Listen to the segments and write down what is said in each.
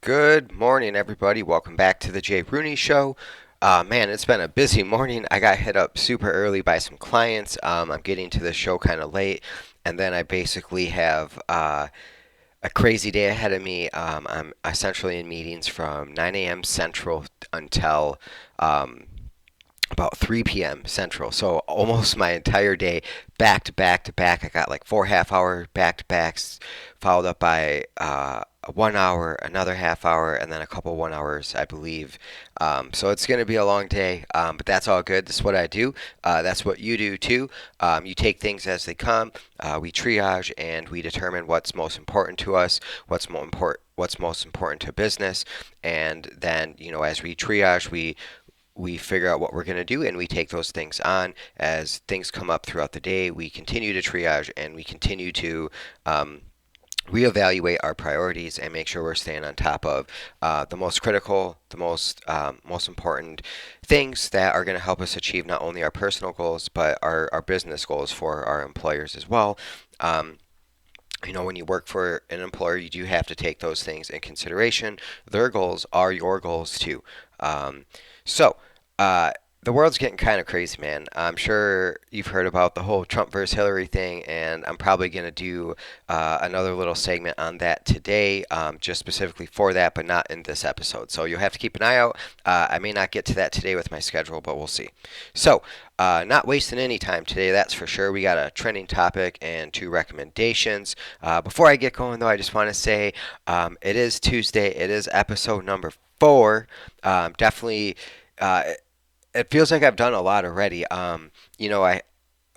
Good morning, everybody. Welcome back to the Jay Rooney Show. Man, it's been a busy morning. I got hit up super early by some clients. I'm getting to the show kind of late, and then I basically have a crazy day ahead of me. I'm essentially in meetings from 9 a.m. Central until about 3 p.m. Central. So almost my entire day back to back to back. I got like 4 half-hour back to backs, followed up by a 1 hour, another half hour, and then a couple 1 hours, I believe. So it's going to be a long day, but that's all good. That's what I do. That's what you do too. You take things as they come. We triage and we determine what's most important to us, what's most important to business, and then as we triage, we figure out what we're going to do and we take those things on as things come up throughout the day. We continue to triage and we continue to reevaluate our priorities and make sure we're staying on top of the most critical, the most important things that are going to help us achieve not only our personal goals but our business goals for our employers as well. When you work for an employer, you do have to take those things in consideration. Their goals are your goals too. Um, so, uh, the world's getting kind of crazy, man. I'm sure you've heard about the whole Trump versus Hillary thing, and I'm probably going to do another little segment on that today, just specifically for that, but not in this episode. So you'll have to keep an eye out. I may not get to that today with my schedule, but we'll see. So, not wasting any time today, that's for sure. We got a trending topic and two recommendations. Before I get going, though, I just want to say it is Tuesday. It is episode number 4. Definitely. It feels like I've done a lot already. I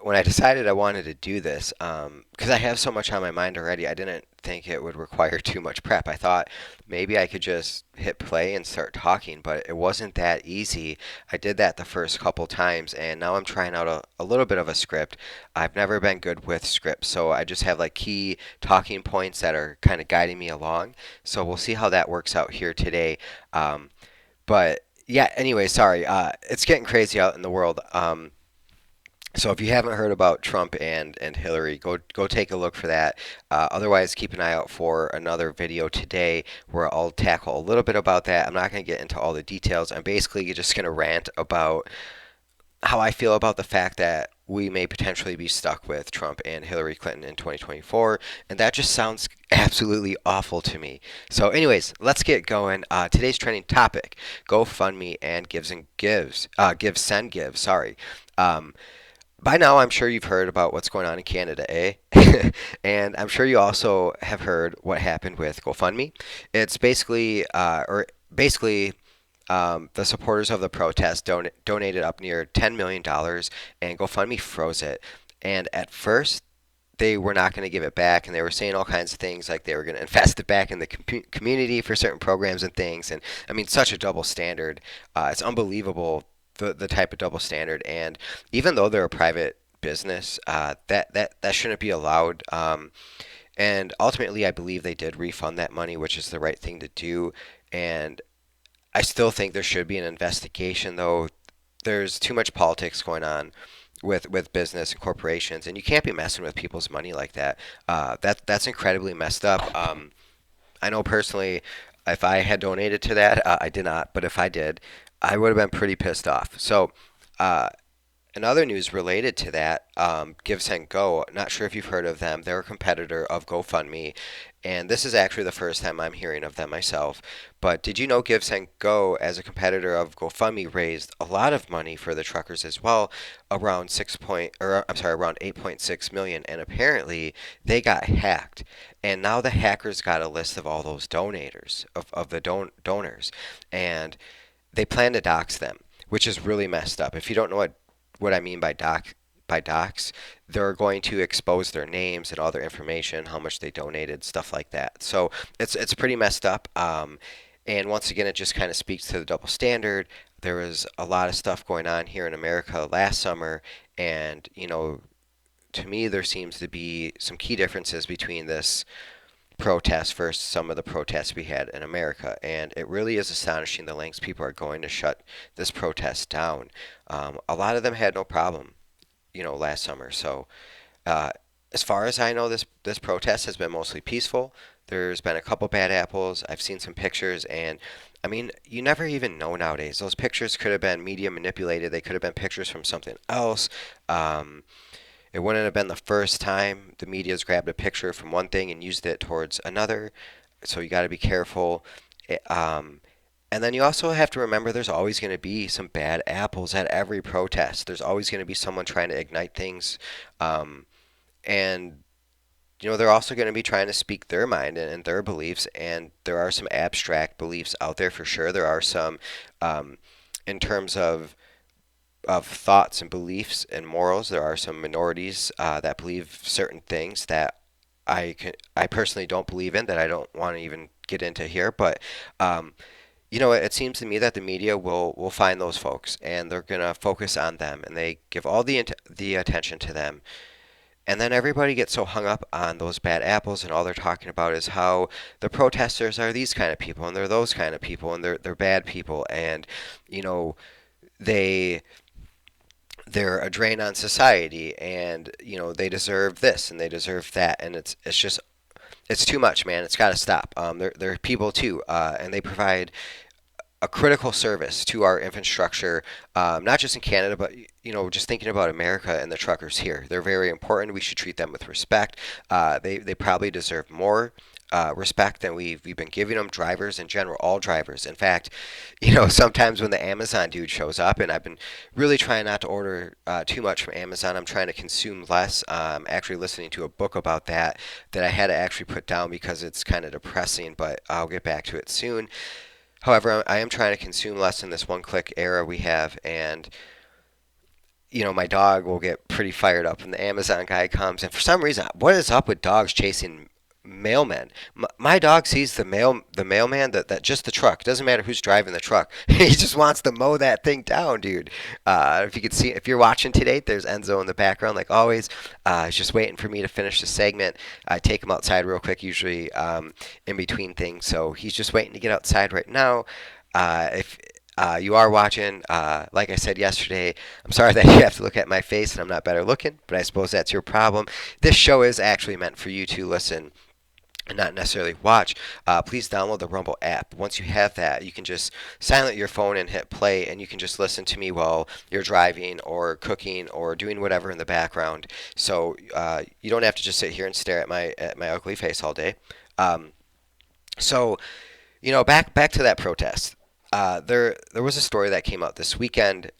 when I decided I wanted to do this, because I have so much on my mind already, I didn't think it would require too much prep. I thought maybe I could just hit play and start talking, but it wasn't that easy. I did that the first couple times, and now I'm trying out a little bit of a script. I've never been good with scripts, so I just have like key talking points that are kind of guiding me along. So we'll see how that works out here today. But yeah, anyway, sorry. It's getting crazy out in the world. So if you haven't heard about Trump and Hillary, go take a look for that. Otherwise, keep an eye out for another video today where I'll tackle a little bit about that. I'm not going to get into all the details. I'm basically just going to rant about how I feel about the fact that we may potentially be stuck with Trump and Hillary Clinton in 2024, and that just sounds absolutely awful to me. So, anyways, let's get going. Today's trending topic: GoFundMe and Gives and Gives, Give Send Give. Sorry. Um, by now, I'm sure you've heard about what's going on in Canada, eh? And I'm sure you also have heard what happened with GoFundMe. It's basically, the supporters of the protest donated up near $10 million, dollars, and GoFundMe froze it. And at first, they were not going to give it back, and they were saying all kinds of things like they were going to invest it back in the community for certain programs and things. And I mean, such a double standard. It's unbelievable the type of double standard. And even though they're a private business, that shouldn't be allowed. And ultimately, I believe they did refund that money, which is the right thing to do. And I still think there should be an investigation, though. There's too much politics going on with business and corporations, and you can't be messing with people's money like that. That's incredibly messed up. I know personally, if I had donated to that, I did not, but if I did, I would have been pretty pissed off. So, uh, in other news related to that, Give Send Go, not sure if you've heard of them. They're a competitor of GoFundMe, and this is actually the first time I'm hearing of them myself. But did you know Give Send Go, as a competitor of GoFundMe, raised a lot of money for the truckers as well, around around 8.6 million, and apparently they got hacked, and now the hackers got a list of all those donators of the donors, and they plan to dox them, which is really messed up. If you don't know what I mean by docs, they're going to expose their names and all their information, how much they donated, stuff like that. So it's pretty messed up. And once again, it just kind of speaks to the double standard. There was a lot of stuff going on here in America last summer, and to me, there seems to be some key differences between this protests versus some of the protests we had in America. And it really is astonishing the lengths people are going to shut this protest down. A lot of them had no problem, last summer. So, uh, as far as I know, this protest has been mostly peaceful. There's been a couple bad apples. I've seen some pictures, and I mean, you never even know nowadays. Those pictures could have been media manipulated. They could have been pictures from something else. Um, it wouldn't have been the first time the media's grabbed a picture from one thing and used it towards another. So you got to be careful. And then you also have to remember there's always going to be some bad apples at every protest. There's always going to be someone trying to ignite things. Um, and they're also going to be trying to speak their mind and their beliefs, and there are some abstract beliefs out there for sure. There are some, um, in terms of thoughts and beliefs and morals, there are some minorities that believe certain things that I personally don't believe in, that I don't want to even get into here. But it seems to me that the media will find those folks, and they're gonna focus on them, and they give all the attention to them. And then everybody gets so hung up on those bad apples, and all they're talking about is how the protesters are these kind of people, and they're those kind of people, and they're bad people, and you know they they're a drain on society, and they deserve this and they deserve that, and it's just it's too much, man. It's got to stop. They're people too, and they provide a critical service to our infrastructure, not just in Canada, but just thinking about America and the truckers here. They're very important. We should treat them with respect. They probably deserve more respect than we've been giving them. Drivers in general, all drivers. In fact, sometimes when the Amazon dude shows up, and I've been really trying not to order too much from Amazon. I'm trying to consume less. Actually listening to a book about that I had to actually put down because it's kind of depressing, but I'll get back to it soon. However, I am trying to consume less in this one-click era we have, and my dog will get pretty fired up when the Amazon guy comes. And for some reason, what is up with dogs chasing mailmen? My dog sees the mailman, that just the truck. It doesn't matter who's driving the truck. He just wants to mow that thing down, dude. If you could see, if you're watching today, there's Enzo in the background, like always. He's just waiting for me to finish the segment. I take him outside real quick, usually in between things. So he's just waiting to get outside right now. If you are watching, like I said yesterday, I'm sorry that you have to look at my face and I'm not better looking, but I suppose that's your problem. This show is actually meant for you to listen and not necessarily watch. Please download the Rumble app. Once you have that, you can just silent your phone and hit play, and you can just listen to me while you're driving or cooking or doing whatever in the background. So you don't have to just sit here and stare at my ugly face all day. Um, so back to that protest. There was a story that came out this weekend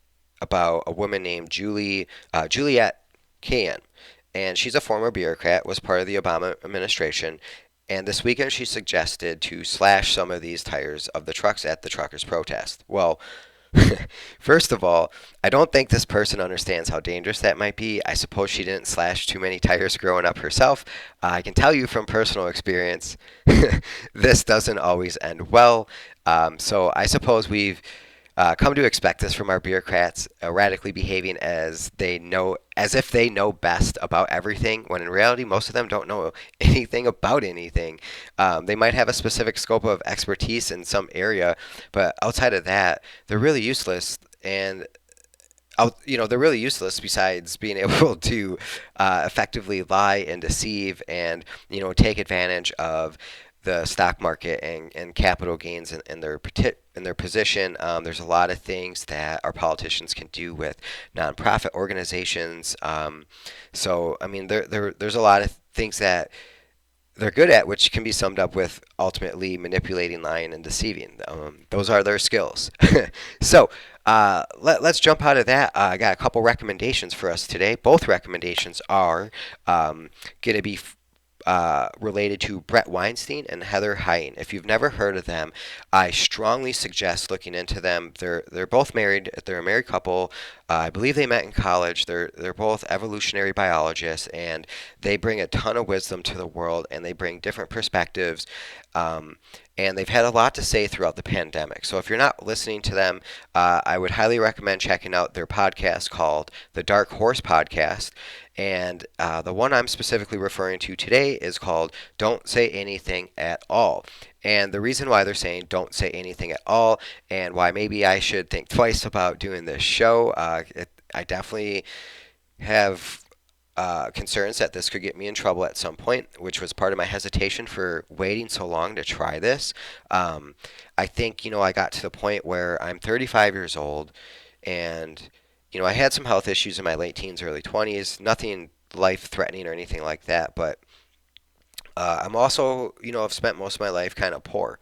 about a woman named Juliette Kayan, and she's a former bureaucrat, was part of the Obama administration. And this weekend, she suggested to slash some of these tires of the trucks at the truckers' protest. Well, first of all, I don't think this person understands how dangerous that might be. I suppose she didn't slash too many tires growing up herself. I can tell you from personal experience, this doesn't always end well. So I suppose we've come to expect this from our bureaucrats, erratically behaving as if they know best about everything, when in reality, most of them don't know anything about anything. They might have a specific scope of expertise in some area, but outside of that, they're really useless. And they're really useless besides being able to effectively lie and deceive and take advantage of the stock market and capital gains in their position. There's a lot of things that our politicians can do with nonprofit organizations. So I mean, there's a lot of things that they're good at, which can be summed up with ultimately manipulating, lying, and deceiving. Those are their skills. So let's jump out of that. I got a couple recommendations for us today. Both recommendations are going to be related to Bret Weinstien and Heather Hine. If you've never heard of them, I strongly suggest looking into them. They're both married. They're a married couple. I believe they met in college. They're both evolutionary biologists, and they bring a ton of wisdom to the world, and they bring different perspectives. And they've had a lot to say throughout the pandemic. So if you're not listening to them, I would highly recommend checking out their podcast called the Dark Horse Podcast. And the one I'm specifically referring to today is called Don't Say Anything at All. And the reason why they're saying don't say anything at all, and why maybe I should think twice about doing this show, I definitely have concerns that this could get me in trouble at some point, which was part of my hesitation for waiting so long to try this. Um, I think, I got to the point where I'm 35 years old and, I had some health issues in my late teens, early 20s, nothing life threatening or anything like that, but I'm also, I've spent most of my life kind of poor.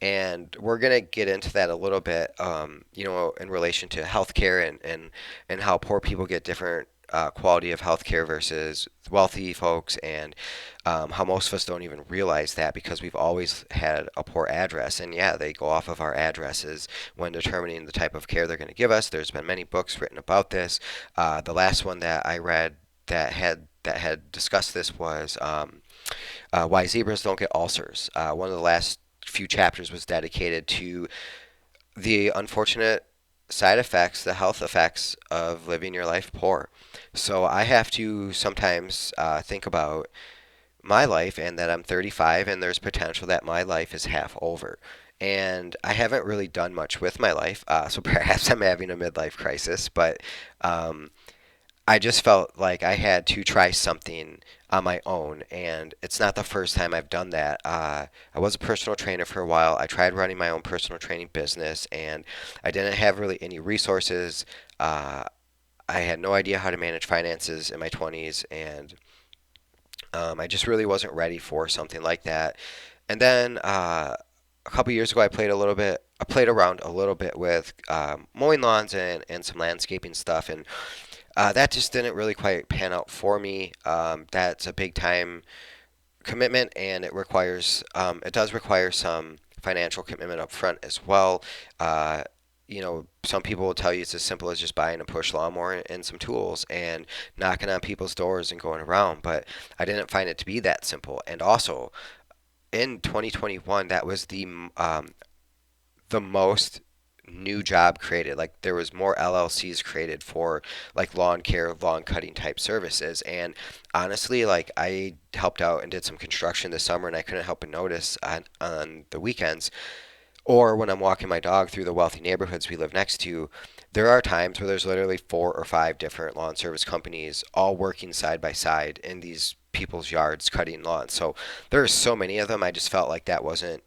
And we're going to get into that a little bit, in relation to healthcare and how poor people get different quality of healthcare versus wealthy folks, and how most of us don't even realize that because we've always had a poor address. And yeah, they go off of our addresses when determining the type of care they're going to give us. There's been many books written about this. The last one that I read that had discussed this was Why Zebras Don't Get Ulcers. One of the last few chapters was dedicated to the unfortunate side effects, the health effects of living your life poor. So I have to sometimes think about my life and that I'm 35 and there's potential that my life is half over. And I haven't really done much with my life, so perhaps I'm having a midlife crisis, but um, I just felt like I had to try something on my own, and it's not the first time I've done that. I was a personal trainer for a while. I tried running my own personal training business, and I didn't have really any resources. Uh, I had no idea how to manage finances in my 20s, and I just really wasn't ready for something like that. And then a couple years ago, I played a little bit. I played around a little bit with mowing lawns and some landscaping stuff, and that just didn't really quite pan out for me. That's a big time commitment, and it does require some financial commitment up front as well. Uh, some people will tell you it's as simple as just buying a push lawnmower and some tools and knocking on people's doors and going around. But I didn't find it to be that simple. And also, in 2021, that was the most new job created. Like there was more LLCs created for like lawn care, lawn cutting type services. And honestly, like I helped out and did some construction this summer, and I couldn't help but notice on the weekends or when I'm walking my dog through the wealthy neighborhoods we live next to, there are times where there's literally 4 or 5 different lawn service companies all working side by side in these people's yards cutting lawns. So there are so many of them. I just felt like that wasn't.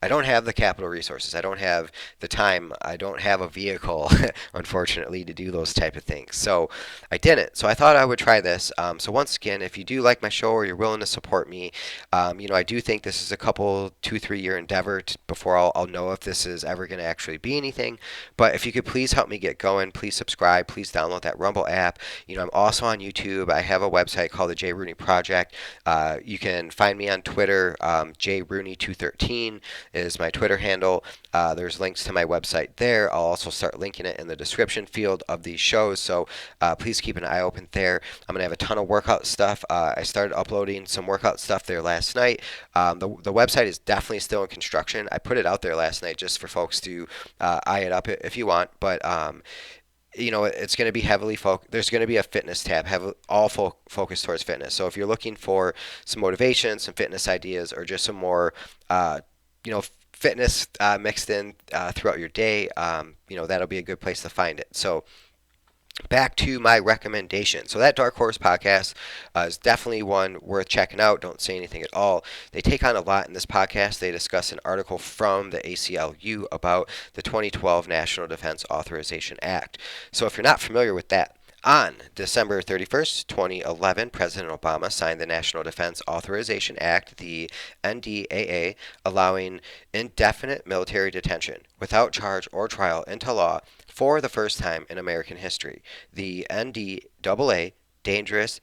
I don't have the capital resources. I don't have the time. I don't have a vehicle, unfortunately, to do those type of things. So I didn't. So I thought I would try this. So once again, if you do like my show or you're willing to support me, I do think this is a couple, 2, 3 year endeavor before I'll know if this is ever going to actually be anything. But if you could please help me get going, please subscribe, please download that Rumble app. I'm also on YouTube. I have a website called the J. Rooney Project. You can find me on Twitter. JRooney213 is my Twitter handle. There's links to my website there. I'll also start linking it in the description field of these shows. So please keep an eye open there. I'm going to have a ton of workout stuff. I started uploading some workout stuff there last night. The website is definitely still in construction. I put it out there last night just for folks to eye it up if you want. But it's going to be heavily focused. There's going to be a fitness tab, all focused towards fitness. So if you're looking for some motivation, some fitness ideas, or just some more, fitness mixed in throughout your day, that'll be a good place to find it. So back to my recommendation. So that Dark Horse podcast is definitely one worth checking out. Don't say anything at all. They take on a lot in this podcast. They discuss an article from the ACLU about the 2012 National Defense Authorization Act. So if you're not familiar with that, on December 31st, 2011, President Obama signed the National Defense Authorization Act, the NDAA, allowing indefinite military detention without charge or trial into law for the first time in American history. The NDAA, Dangerous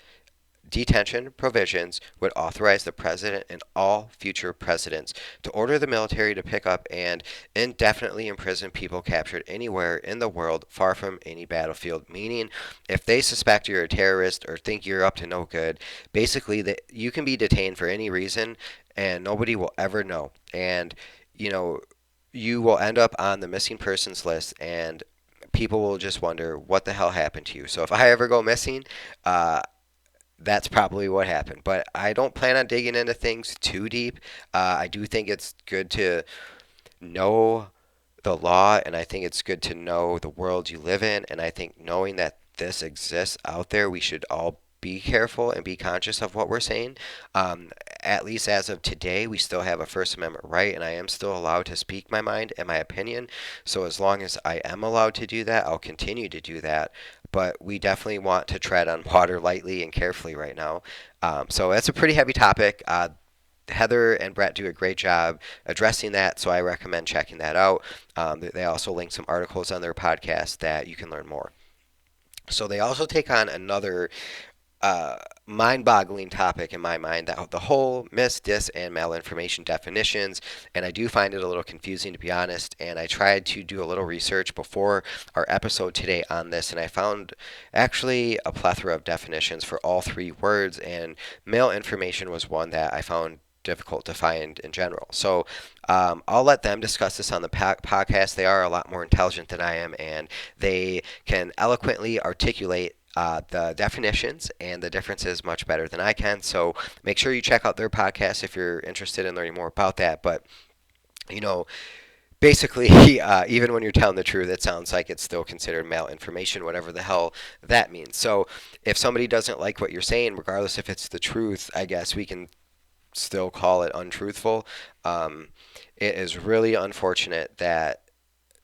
Detention provisions, would authorize the president and all future presidents to order the military to pick up and indefinitely imprison people captured anywhere in the world far from any battlefield. Meaning, if they suspect you're a terrorist or think you're up to no good, basically that you can be detained for any reason and nobody will ever know. And you will end up on the missing persons list, and people will just wonder what the hell happened to you. So if I ever go missing, that's probably what happened. But I don't plan on digging into things too deep. I do think it's good to know the law, and I think it's good to know the world you live in. And I think knowing that this exists out there, we should all be careful and be conscious of what we're saying. Um, at least as of today, we still have a First Amendment right, and I am still allowed to speak my mind and my opinion. So as long as I am allowed to do that, I'll continue to do that. But we definitely want to tread on water lightly and carefully right now. So that's a pretty heavy topic. Heather and Bret do a great job addressing that, so I recommend checking that out. They also link some articles on their podcast that you can learn more. So they also take on another uh, mind-boggling topic in my mind, that the whole and malinformation definitions, and I do find it a little confusing, to be honest, and I tried to do a little research before our episode today on this, and I found actually a plethora of definitions for all three words, and malinformation was one that I found difficult to find in general. So I'll let them discuss this on the podcast. They are a lot more intelligent than I am, and they can eloquently articulate the definitions and the differences much better than I can. So make sure you check out their podcast if you're interested in learning more about that. But, you know, basically, even when you're telling the truth, it sounds like it's still considered malinformation, whatever the hell that means. So if somebody doesn't like what you're saying, regardless if it's the truth, I guess we can still call it untruthful. Um, it is really unfortunate that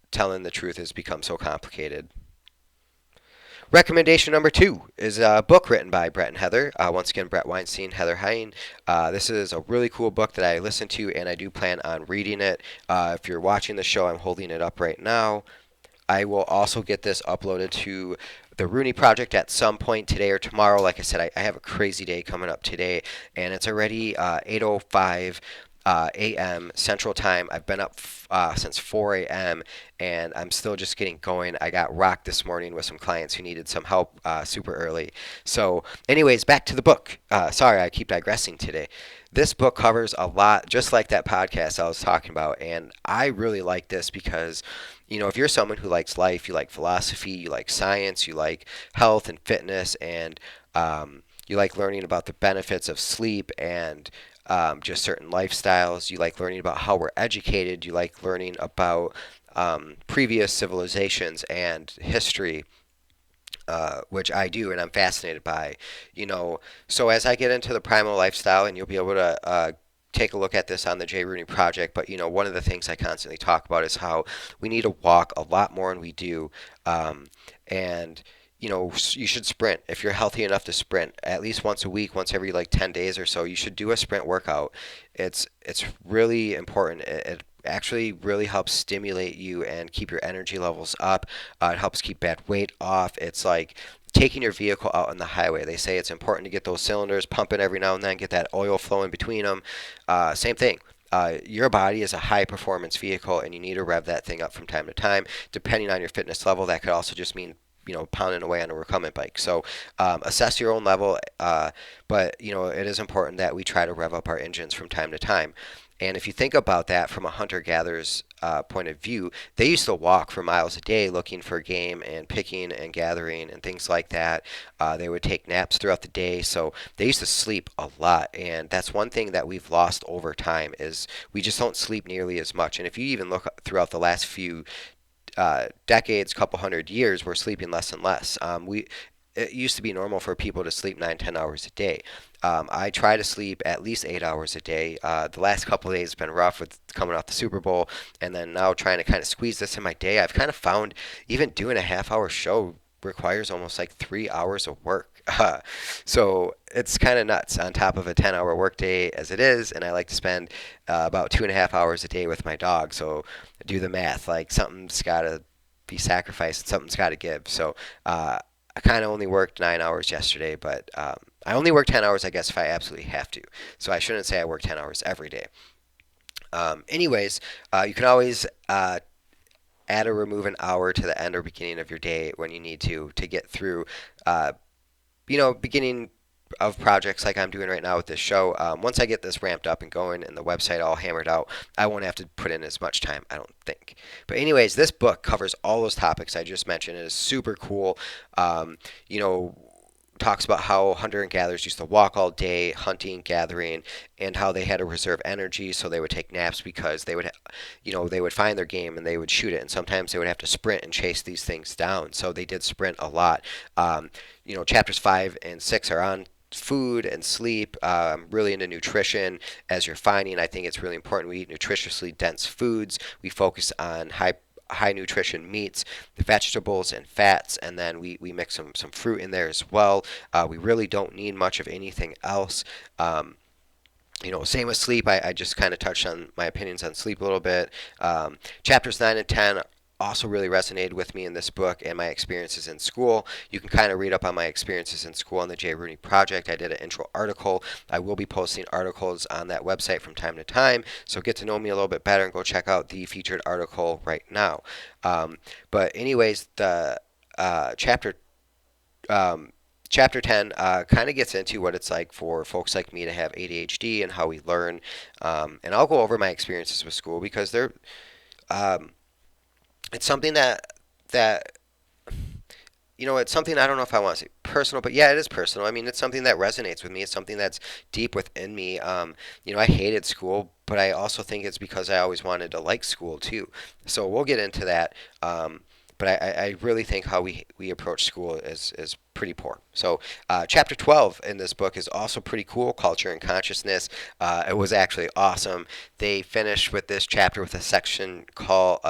telling the truth has become so complicated. Recommendation number two is a book written by Bret and Heather. Once again, Bret Weinstien, Heather Hine. This is a really cool book that I listened to, and I do plan on reading it. If you're watching the show, I'm holding it up right now. I will also get this uploaded to the Rooney Project at some point today or tomorrow. Like I said, I have a crazy day coming up today, and it's already 8:05 a.m. Central Time. I've been up since 4 a.m. and I'm still just getting going. I got rocked this morning with some clients who needed some help super early. So, anyways, back to the book. Sorry, I keep digressing today. This book covers a lot, just like that podcast I was talking about, and I really like this because, you know, if you're someone who likes life, you like philosophy, you like science, you like health and fitness, and you like learning about the benefits of sleep and just certain lifestyles. You like learning about how we're educated. You like learning about previous civilizations and history, which I do, and I'm fascinated by. You know, so as I get into the primal lifestyle, and you'll be able to take a look at this on the J. Rooney Project, but you know, one of the things I constantly talk about is how we need to walk a lot more than we do, and you know, you should sprint. If you're healthy enough to sprint at least once a week, once every like 10 days or so, you should do a sprint workout. It's really important. It actually really helps stimulate you and keep your energy levels up. It helps keep bad weight off. It's like taking your vehicle out on the highway. They say it's important to get those cylinders pumping every now and then, get that oil flowing between them. Same thing. Your body is a high performance vehicle, and you need to rev that thing up from time to time. Depending on your fitness level, that could also just mean, you know, pounding away on a recumbent bike. So assess your own level, but you know, it is important that we try to rev up our engines from time to time. And if you think about that from a hunter-gatherer's point of view, they used to walk for miles a day looking for game and picking and gathering and things like that. They would take naps throughout the day, so they used to sleep a lot. And that's one thing that we've lost over time, is we just don't sleep nearly as much. And if you even look throughout the last few decades, couple hundred years, we're sleeping less and less. It used to be normal for people to sleep 9, 10 hours a day. I try to sleep at least 8 hours a day. The last couple of days have been rough with coming off the Super Bowl, and then now trying to kind of squeeze this in my day. I've kind of found even doing a half-hour show requires almost like 3 hours of work. So it's kind of nuts on top of a 10-hour workday as it is, and I like to spend about 2.5 hours a day with my dog. So do the math. Like, something's got to be sacrificed, something's got to give. So I kind of only worked 9 hours yesterday, but I only work 10 hours, I guess, if I absolutely have to. So I shouldn't say I work 10 hours every day. Anyways, you can always add or remove an hour to the end or beginning of your day when you need to get through, beginning of projects like I'm doing right now with this show. Once I get this ramped up and going and the website all hammered out, I won't have to put in as much time, I don't think. But anyways, this book covers all those topics I just mentioned. It is super cool. You know, talks about how hunter and gatherers used to walk all day hunting, gathering, and how they had to reserve energy, so they would take naps because they would, they would find their game and they would shoot it, and sometimes they would have to sprint and chase these things down. So they did sprint a lot. Chapters 5 and 6 are on food and sleep, really into nutrition. As you're finding, I think it's really important we eat nutritiously dense foods. We focus on high nutrition meats, the vegetables and fats, and then we mix some fruit in there as well. We really don't need much of anything else. Same with sleep. I just kind of touched on my opinions on sleep a little bit. Chapters 9 and 10 also really resonated with me in this book and my experiences in school. You can kind of read up on my experiences in school on the J. Rooney Project. I did an intro article. I will be posting articles on that website from time to time, so get to know me a little bit better and go check out the featured article right now. But anyways, the chapter 10 kind of gets into what it's like for folks like me to have ADHD and how we learn. And I'll go over my experiences with school because um, it's something that it's something I don't know if I want to say personal, but yeah, it is personal. I mean, it's something that resonates with me. It's something that's deep within me. I hated school, but I also think it's because I always wanted to like school too. So we'll get into that. But I really think how we approach school is pretty poor. So chapter 12 in this book is also pretty cool, Culture and Consciousness. It was actually awesome. They finished with this chapter with a section called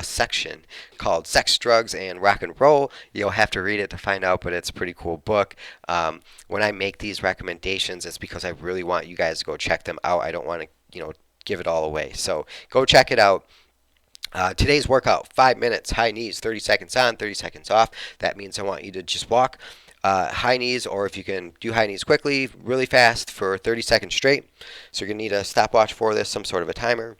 Sex, Drugs, and Rock and Roll. You'll have to read it to find out, but it's a pretty cool book. When I make these recommendations, it's because I really want you guys to go check them out. I don't want to, give it all away. So go check it out. Today's workout, 5 minutes, high knees, 30 seconds on, 30 seconds off. That means I want you to just walk high knees, or if you can do high knees quickly, really fast for 30 seconds straight. So you're going to need a stopwatch for this, some sort of a timer.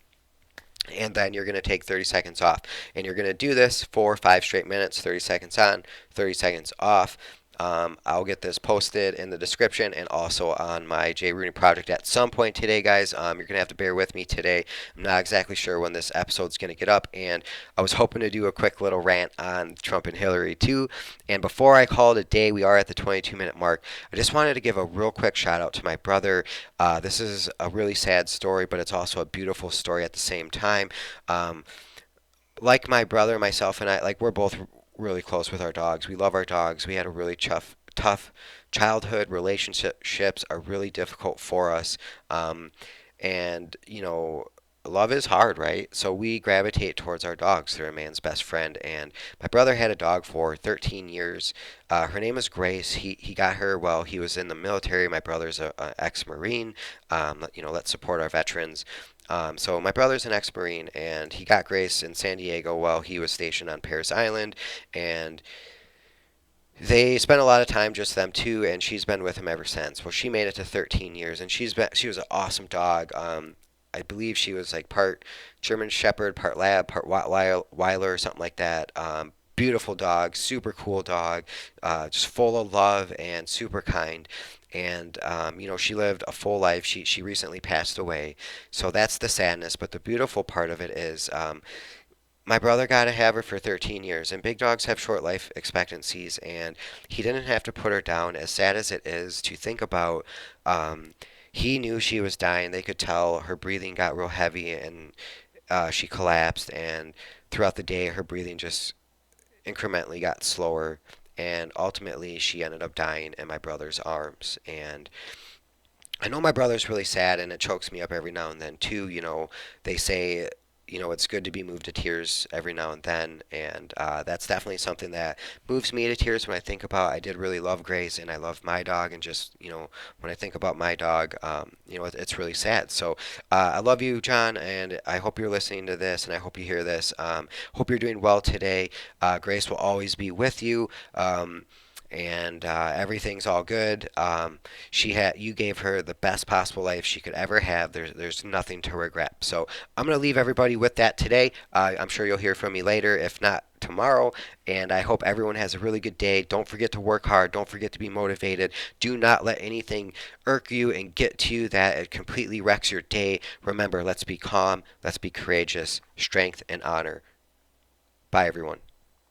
And then you're going to take 30 seconds off. And you're going to do this for 5 straight minutes, 30 seconds on, 30 seconds off. I'll get this posted in the description and also on my J. Rooney Project at some point today, guys. You're going to have to bear with me today. I'm not exactly sure when this episode's going to get up, and I was hoping to do a quick little rant on Trump and Hillary too. And before I call it a day, we are at the 22-minute mark. I just wanted to give a real quick shout out to my brother. This is a really sad story, but it's also a beautiful story at the same time. Like my brother, myself, and I, like we're both really close with our dogs. We love our dogs. We had a really tough childhood. Relationships are really difficult for us. And, love is hard, right? So we gravitate towards our dogs. They're a man's best friend. And my brother had a dog for 13 years. Her name is Grace. He got her while he was in the military. My brother's a ex-Marine. Let's support our veterans. So my brother's an ex-Marine, and he got Grace in San Diego while he was stationed on Parris Island, and they spent a lot of time, just them two, and she's been with him ever since. Well, she made it to 13 years, and she was an awesome dog. I believe she was like part German Shepherd, part Lab, part Weiler, something like that. Beautiful dog, super cool dog, just full of love and super kind. And she lived a full life. She recently passed away, so that's the sadness. But the beautiful part of it is, my brother got to have her for 13 years, and big dogs have short life expectancies, and he didn't have to put her down. As sad as it is to think about, he knew she was dying. They could tell her breathing got real heavy, and she collapsed. And throughout the day, her breathing just incrementally got slower, and ultimately she ended up dying in my brother's arms. And I know my brother's really sad, and it chokes me up every now and then too. They say, it's good to be moved to tears every now and then, and that's definitely something that moves me to tears when I think about. I did really love Grace, and I love my dog, and just when I think about my dog, it's really sad. So I love you, John, and I hope you're listening to this, and I hope you hear this. Hope you're doing well today. Grace will always be with you. And everything's all good. You gave her the best possible life she could ever have. There's nothing to regret. So I'm gonna leave everybody with that today. I'm sure you'll hear from me later, if not tomorrow. And I hope everyone has a really good day. Don't forget to work hard. Don't forget to be motivated. Do not let anything irk you and get to you that it completely wrecks your day. Remember, let's be calm. Let's be courageous. Strength and honor. Bye, everyone.